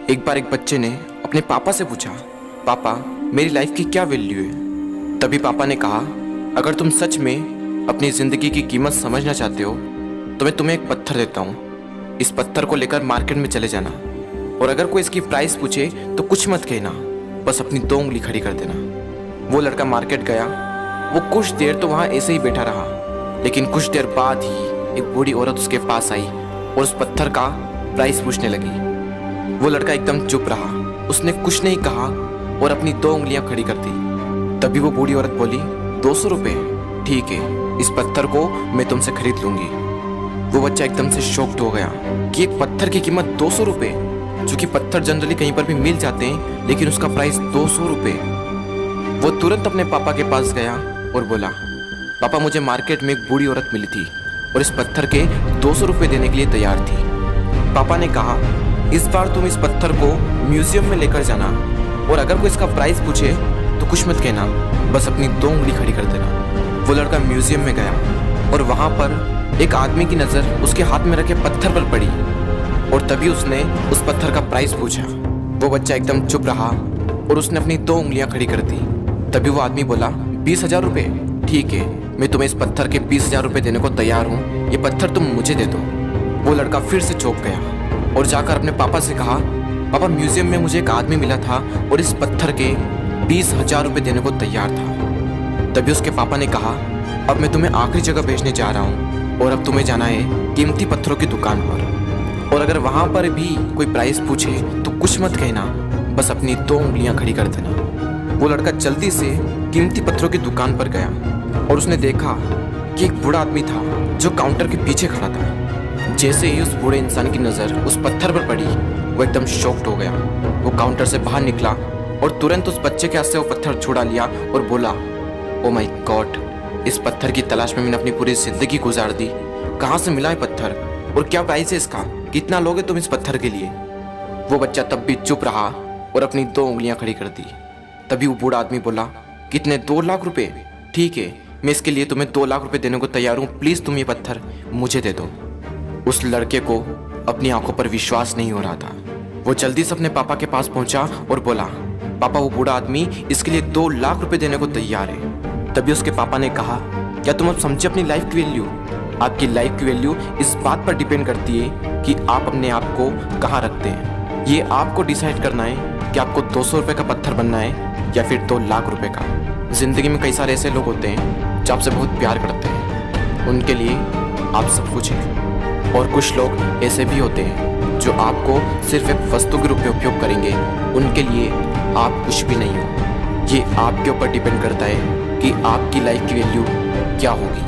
एक बार एक बच्चे ने अपने पापा से पूछा, पापा मेरी लाइफ की क्या वैल्यू है। तभी पापा ने कहा, अगर तुम सच में अपनी ज़िंदगी की कीमत समझना चाहते हो तो मैं तुम्हें एक पत्थर देता हूँ। इस पत्थर को लेकर मार्केट में चले जाना और अगर कोई इसकी प्राइस पूछे तो कुछ मत कहना, बस अपनी 2 उंगली खड़ी कर देना। वो लड़का मार्केट गया। वो कुछ देर तो वहाँ ऐसे ही बैठा रहा, लेकिन कुछ देर बाद ही एक बूढ़ी औरत उसके पास आई और उस पत्थर का प्राइस पूछने लगी। वो लड़का एकदम चुप रहा, उसने कुछ नहीं कहा और अपनी 2 उंगलियां खड़ी कर दी। तभी वो बूढ़ी औरत बोली, 200 रुपये, ठीक है, इस पत्थर को मैं तुमसे खरीद लूंगी। वो बच्चा एकदम से शॉक्ड हो गया कि एक पत्थर की कीमत 200 रुपये, जो कि पत्थर जनरली कहीं पर भी मिल जाते हैं, लेकिन उसका प्राइस 200 रुपये। वो तुरंत अपने पापा के पास गया और बोला, पापा मुझे मार्केट में एक बूढ़ी औरत मिली थी और इस पत्थर के 200 रुपये देने के लिए तैयार थी। पापा ने कहा, इस बार तुम इस पत्थर को म्यूजियम में लेकर जाना और अगर कोई इसका प्राइस पूछे तो कुछ मत कहना, बस अपनी 2 उंगली खड़ी कर देना। वो लड़का म्यूजियम में गया और वहाँ पर एक आदमी की नज़र उसके हाथ में रखे पत्थर पर पड़ी और तभी उसने उस पत्थर का प्राइस पूछा। वो बच्चा एकदम चुप रहा और उसने अपनी 2 उंगलियां खड़ी कर दी। तभी वो आदमी बोला, 20,000 रुपये, ठीक है, मैं तुम्हें इस पत्थर के 20,000 रुपये देने को तैयार हूँ, ये पत्थर तुम मुझे दे दो। वो लड़का फिर से चौंक गया और जाकर अपने पापा से कहा, पापा म्यूजियम में मुझे एक आदमी मिला था और इस पत्थर के 20,000 रुपये देने को तैयार था। तभी उसके पापा ने कहा, अब मैं तुम्हें आखिरी जगह भेजने जा रहा हूँ और अब तुम्हें जाना है कीमती पत्थरों की दुकान पर और अगर वहाँ पर भी कोई प्राइस पूछे तो कुछ मत कहना, बस अपनी 2 उंगलियाँ खड़ी कर देना। वो लड़का जल्दी से कीमती पत्थरों की दुकान पर गया और उसने देखा कि एक बूढ़ा आदमी था जो काउंटर के पीछे खड़ा था। जैसे ही उस बूढ़े इंसान की नज़र उस पत्थर पर पड़ी, वो एकदम शॉक्ड हो गया। वो काउंटर से बाहर निकला और तुरंत उस बच्चे के हाथ से वो पत्थर छुड़ा लिया और बोला, ओ माय गॉड, इस पत्थर की तलाश में मैंने अपनी पूरी ज़िंदगी गुजार दी। कहाँ से मिला है पत्थर और क्या प्राइस है इसका, कितना लोगे तुम इस पत्थर के लिए। वो बच्चा तब भी चुप रहा और अपनी 2 उंगलियां खड़ी कर दी। तभी वो बूढ़ा आदमी बोला, कितने, 2 लाख रुपए, ठीक है, मैं इसके लिए तुम्हें 2 लाख रुपए देने को तैयार हूँ, प्लीज़ तुम ये पत्थर मुझे दे दो। उस लड़के को अपनी आंखों पर विश्वास नहीं हो रहा था। वो जल्दी से अपने पापा के पास पहुंचा और बोला, पापा वो बूढ़ा आदमी इसके लिए 2 लाख रुपए देने को तैयार है। तभी उसके पापा ने कहा, क्या तुम अब समझे अपनी लाइफ की वैल्यू? आपकी लाइफ की वैल्यू इस बात पर डिपेंड करती है कि आप अपने आप को कहाँ रखते हैं। ये आपको डिसाइड करना है कि आपको 200 रुपये का पत्थर बनना है या फिर 2 लाख रुपए का। जिंदगी में कई सारे ऐसे लोग होते हैं जो आपसे बहुत प्यार करते हैं, उनके लिए आप सब कुछ हैं, और कुछ लोग ऐसे भी होते हैं जो आपको सिर्फ एक वस्तु के रूप में उपयोग करेंगे, उनके लिए आप कुछ भी नहीं हो। ये आपके ऊपर डिपेंड करता है कि आपकी लाइफ की वैल्यू क्या होगी।